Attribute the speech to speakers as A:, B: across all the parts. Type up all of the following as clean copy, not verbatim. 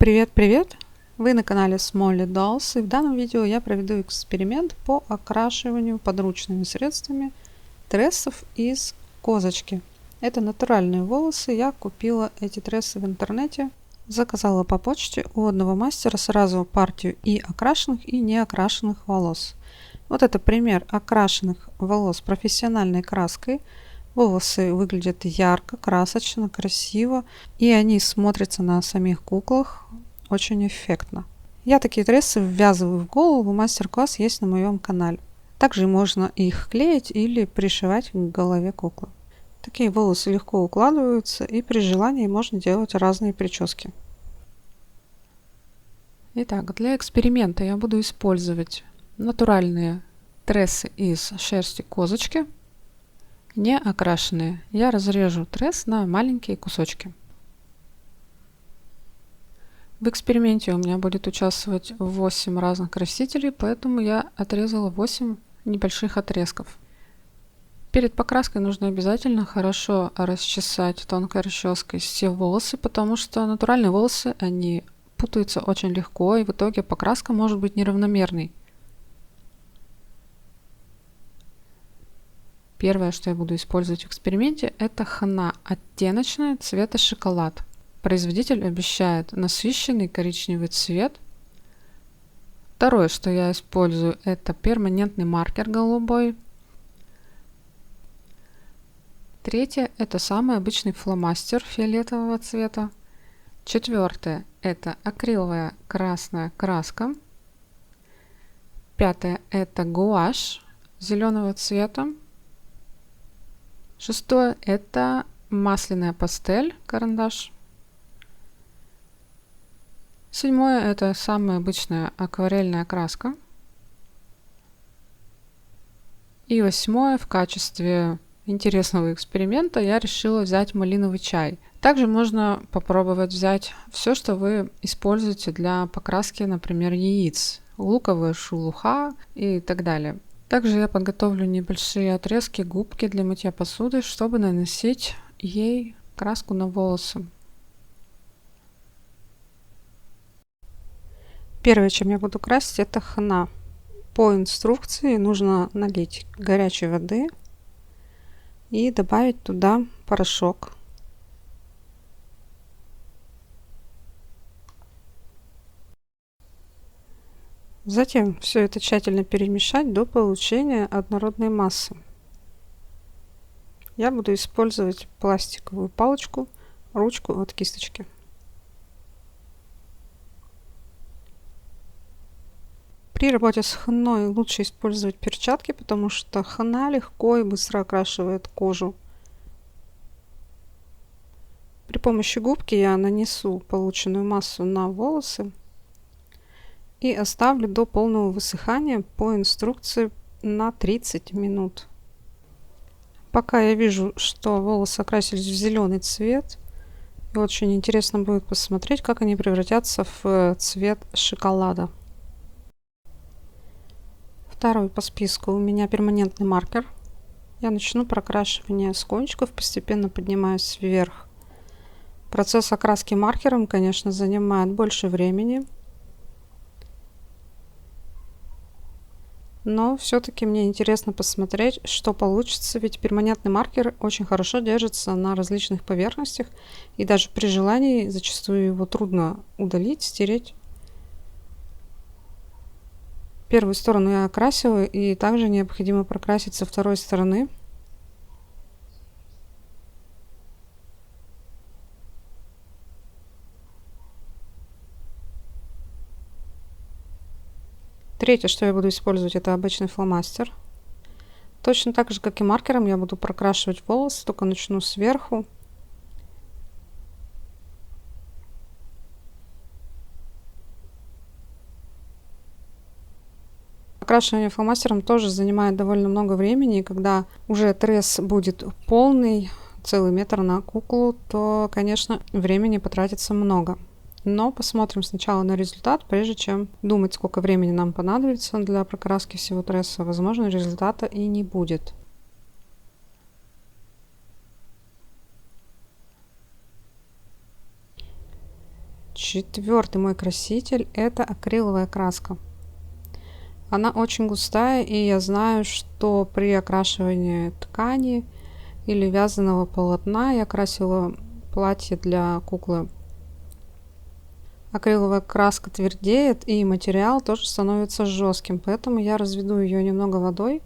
A: Привет-привет! Вы на канале Smolly Dolls, и в данном видео я проведу эксперимент по окрашиванию подручными средствами трессов из козочки. Это натуральные волосы, я купила эти трессы в интернете, заказала по почте у одного мастера сразу партию и окрашенных, и не окрашенных волос. Вот это пример окрашенных волос профессиональной краской. Волосы выглядят ярко, красочно, красиво, и они смотрятся на самих куклах очень эффектно. Я такие трессы ввязываю в голову, мастер-класс есть на моем канале. Также можно их клеить или пришивать к голове куклы. Такие волосы легко укладываются, и при желании можно делать разные прически. Итак, для эксперимента я буду использовать натуральные трессы из шерсти козочки. Не окрашенные. Я разрежу тресс на маленькие кусочки. В эксперименте у меня будет участвовать 8 разных красителей, поэтому я отрезала 8 небольших отрезков. Перед покраской нужно обязательно хорошо расчесать тонкой расческой все волосы, потому что натуральные волосы, они путаются очень легко, и в итоге покраска может быть неравномерной. Первое, что я буду использовать в эксперименте, это хна оттеночная цвета шоколад. Производитель обещает насыщенный коричневый цвет. Второе, что я использую, это перманентный маркер голубой. Третье, это самый обычный фломастер фиолетового цвета. Четвертое, это акриловая красная краска. Пятое, это гуашь зеленого цвета. Шестое, это масляная пастель, карандаш. Седьмое, это самая обычная акварельная краска. И восьмое, в качестве интересного эксперимента я решила взять малиновый чай. Также можно попробовать взять все, что вы используете для покраски, например, яиц, луковая шелуха и так далее. Также я подготовлю небольшие отрезки губки для мытья посуды, чтобы наносить ей краску на волосы. Первое, чем я буду красить, это хна. По инструкции нужно налить горячей воды и добавить туда порошок. Затем все это тщательно перемешать до получения однородной массы. Я буду использовать пластиковую палочку, ручку от кисточки. При работе с хной лучше использовать перчатки, потому что хна легко и быстро окрашивает кожу. При помощи губки я нанесу полученную массу на волосы и оставлю до полного высыхания по инструкции на 30 минут. Пока я вижу, что волосы окрасились в зеленый цвет, и очень интересно будет посмотреть, как они превратятся в цвет шоколада. Второй по списку у меня перманентный маркер. Я начну прокрашивание с кончиков, постепенно поднимаюсь вверх. Процесс окраски маркером, конечно, занимает больше времени, но все-таки мне интересно посмотреть, что получится, ведь перманентный маркер очень хорошо держится на различных поверхностях, и даже при желании зачастую его трудно удалить, стереть. Первую сторону я окрасила, и также необходимо прокрасить со второй стороны. Третье, что я буду использовать, это обычный фломастер. Точно так же, как и маркером, я буду прокрашивать волосы, только начну сверху. Окрашивание фломастером тоже занимает довольно много времени, и когда уже тресс будет полный, целый метр на куклу, то, конечно, времени потратится много. Но посмотрим сначала на результат, прежде чем думать, сколько времени нам понадобится для прокраски всего тресса. Возможно, результата и не будет. 4-й мой краситель — это акриловая краска. Она очень густая, и я знаю, что при окрашивании ткани или вязаного полотна, я красила платье для куклы, акриловая краска твердеет, и материал тоже становится жестким, поэтому я разведу ее немного водой.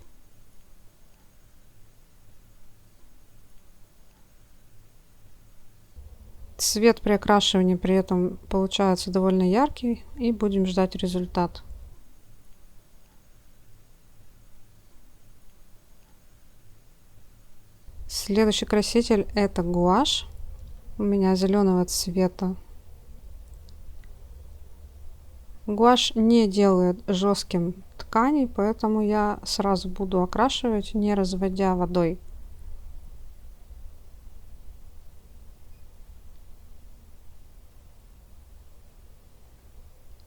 A: Цвет при окрашивании при этом получается довольно яркий, и будем ждать результат. Следующий краситель — это гуашь. У меня зеленого цвета. Гуашь не делает жестким ткани, поэтому я сразу буду окрашивать, не разводя водой.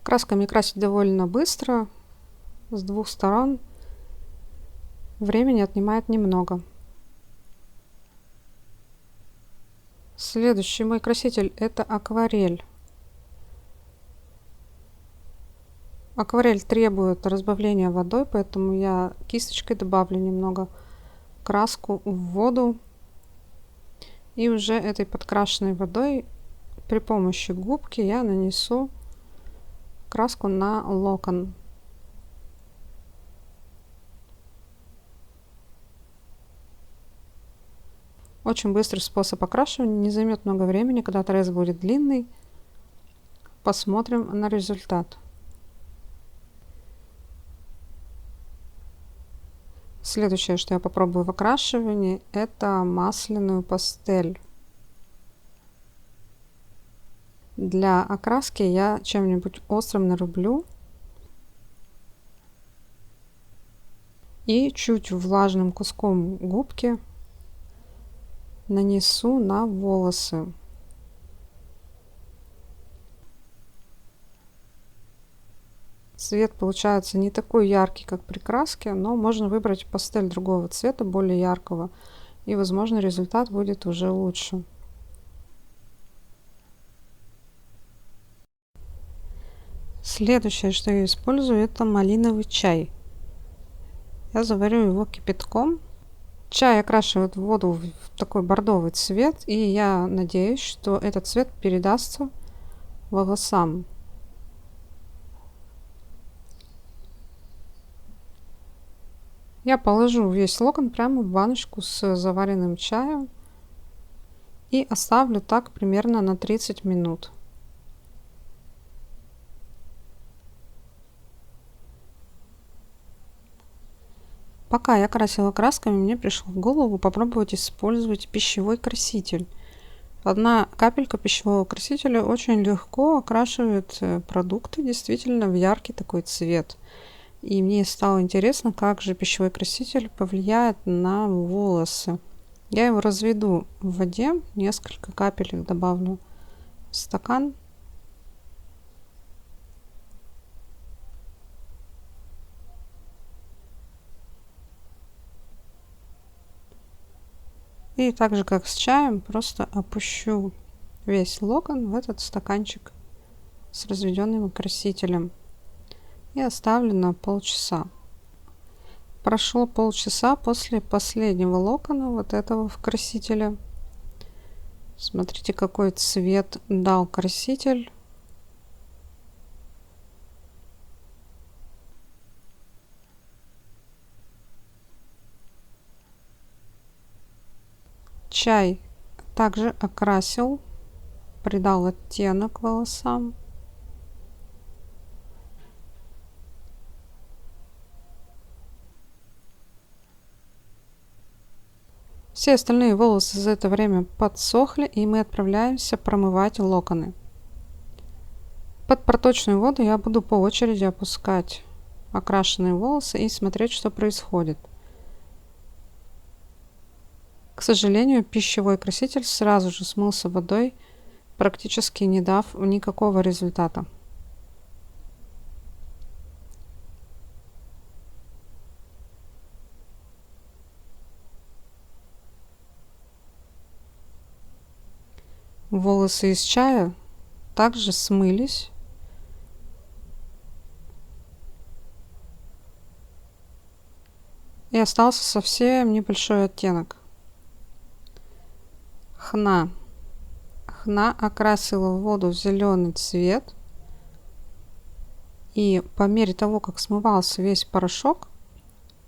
A: Красками красить довольно быстро, с двух сторон. Времени отнимает немного. Следующий мой краситель — это акварель. Акварель требует разбавления водой, поэтому я кисточкой добавлю немного краску в воду. И уже этой подкрашенной водой при помощи губки я нанесу краску на локон. Очень быстрый способ окрашивания, не займет много времени, когда тресс будет длинный. Посмотрим на результат. Следующее, что я попробую в окрашивании, это масляную пастель. Для окраски я чем-нибудь острым нарублю и чуть влажным куском губки нанесу на волосы. Цвет получается не такой яркий, как при краске, но можно выбрать пастель другого цвета, более яркого, и, возможно, результат будет уже лучше. Следующее, что я использую, это малиновый чай. Я заварю его кипятком. Чай окрашивает воду в такой бордовый цвет, и я надеюсь, что этот цвет передастся волосам. Я положу весь локон прямо в баночку с заваренным чаем и оставлю так примерно на 30 минут. Пока я красила красками, мне пришло в голову попробовать использовать пищевой краситель. Одна капелька пищевого красителя очень легко окрашивает продукты действительно в яркий такой цвет. И мне стало интересно, как же пищевой краситель повлияет на волосы. Я его разведу в воде, несколько капель добавлю в стакан. И так же, как с чаем, просто опущу весь локон в этот стаканчик с разведенным красителем и оставлю на полчаса. Прошло полчаса после последнего локона вот этого в красителе. Смотрите, какой цвет дал краситель. Чай также окрасил, придал оттенок волосам. Все остальные волосы за это время подсохли, и мы отправляемся промывать локоны. Под проточную воду я буду по очереди опускать окрашенные волосы и смотреть, что происходит. К сожалению, пищевой краситель сразу же смылся водой, практически не дав никакого результата. Волосы из чая также смылись. И остался совсем небольшой оттенок. Хна. Хна окрасила воду в зеленый цвет. И по мере того, как смывался весь порошок,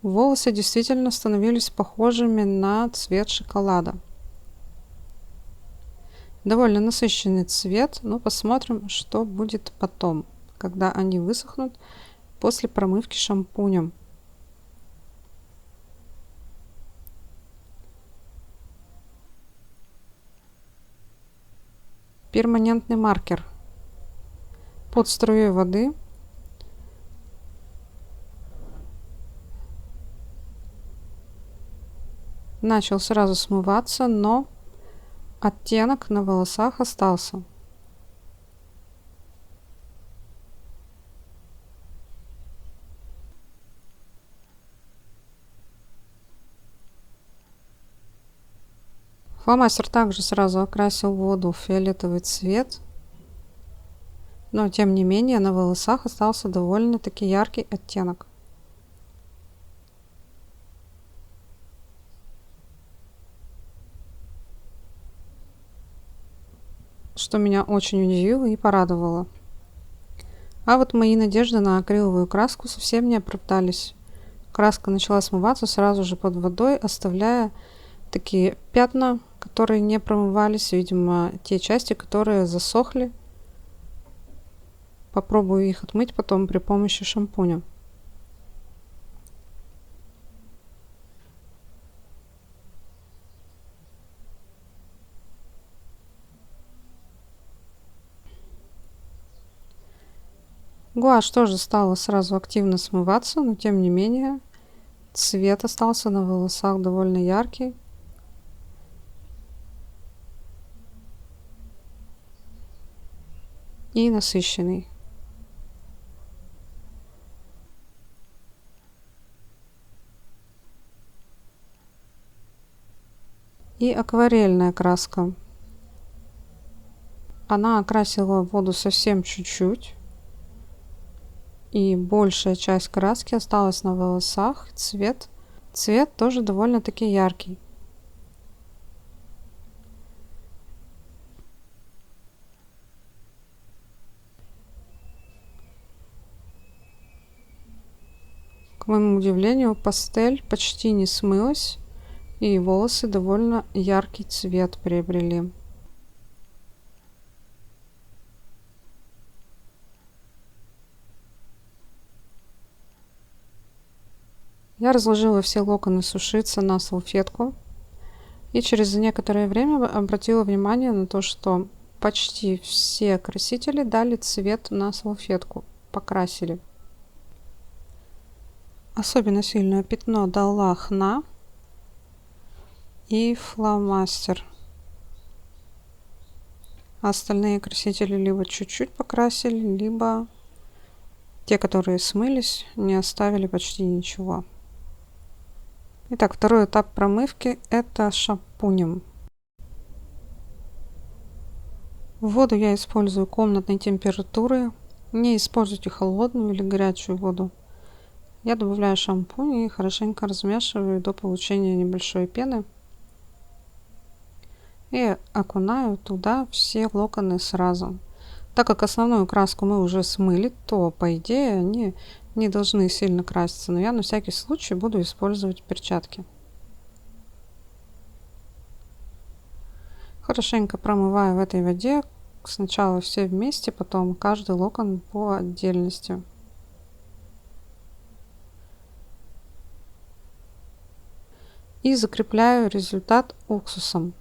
A: волосы действительно становились похожими на цвет шоколада. Довольно насыщенный цвет, но посмотрим, что будет потом, когда они высохнут после промывки шампунем. Перманентный маркер. Под струей воды начал сразу смываться, но оттенок на волосах остался. Фломастер также сразу окрасил воду в фиолетовый цвет, но тем не менее на волосах остался довольно-таки яркий оттенок. Что меня очень удивило и порадовало. А вот мои надежды на акриловую краску совсем не оправдались. Краска начала смываться сразу же под водой, оставляя такие пятна, которые не промывались, видимо, те части, которые засохли. Попробую их отмыть потом при помощи шампуня. Гуашь тоже стала сразу активно смываться, но тем не менее цвет остался на волосах довольно яркий. И насыщенный. И акварельная краска. Она окрасила воду совсем чуть-чуть. И большая часть краски осталась на волосах. Цвет тоже довольно-таки яркий. К моему удивлению, пастель почти не смылась, и волосы довольно яркий цвет приобрели. Я разложила все локоны сушиться на салфетку, и через некоторое время обратила внимание на то, что почти все красители дали цвет на салфетку, покрасили. Особенно сильное пятно дала хна и фломастер. Остальные красители либо чуть-чуть покрасили, либо те, которые смылись, не оставили почти ничего. Итак, второй этап промывки – это шампунем. Воду я использую комнатной температуры. Не используйте холодную или горячую воду. Я добавляю шампунь и хорошенько размешиваю до получения небольшой пены. И окунаю туда все локоны сразу. Так как основную краску мы уже смыли, то по идее они не должны сильно краситься. Но я на всякий случай буду использовать перчатки. Хорошенько промываю в этой воде. Сначала все вместе, потом каждый локон по отдельности. И закрепляю результат уксусом.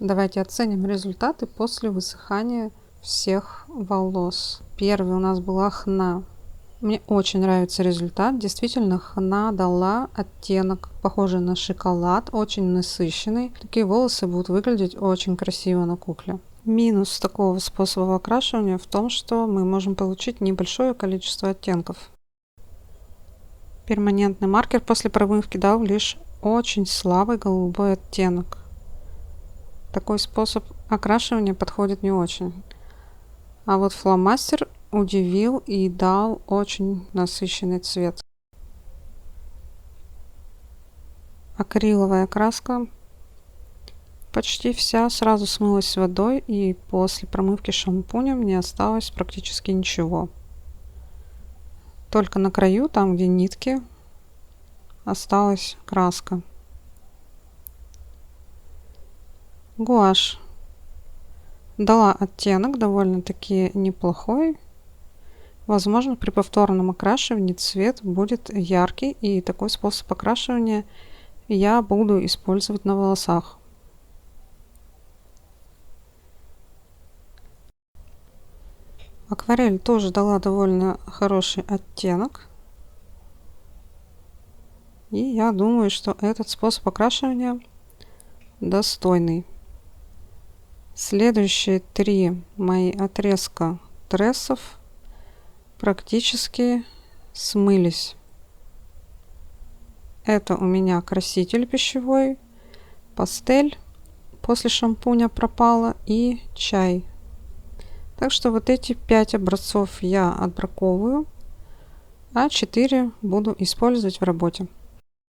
A: Давайте оценим результаты после высыхания всех волос. Первый у нас была хна. Мне очень нравится результат. Действительно, хна дала оттенок, похожий на шоколад, очень насыщенный. Такие волосы будут выглядеть очень красиво на кукле. Минус такого способа окрашивания в том, что мы можем получить небольшое количество оттенков. Перманентный маркер после промывки дал лишь очень слабый голубой оттенок. Такой способ окрашивания подходит не очень. А вот фломастер удивил и дал очень насыщенный цвет. Акриловая краска почти вся сразу смылась водой, и после промывки шампунем не осталось практически ничего. Только на краю, там где нитки, осталась краска. Гуашь дала оттенок довольно-таки неплохой. Возможно, при повторном окрашивании цвет будет яркий, и такой способ окрашивания я буду использовать на волосах. Акварель тоже дала довольно хороший оттенок. И я думаю, что этот способ окрашивания достойный. Следующие 3 мои отрезка трессов практически смылись. Это у меня краситель пищевой, пастель после шампуня пропала и чай. Так что вот эти 5 образцов я отбраковываю, а 4 буду использовать в работе.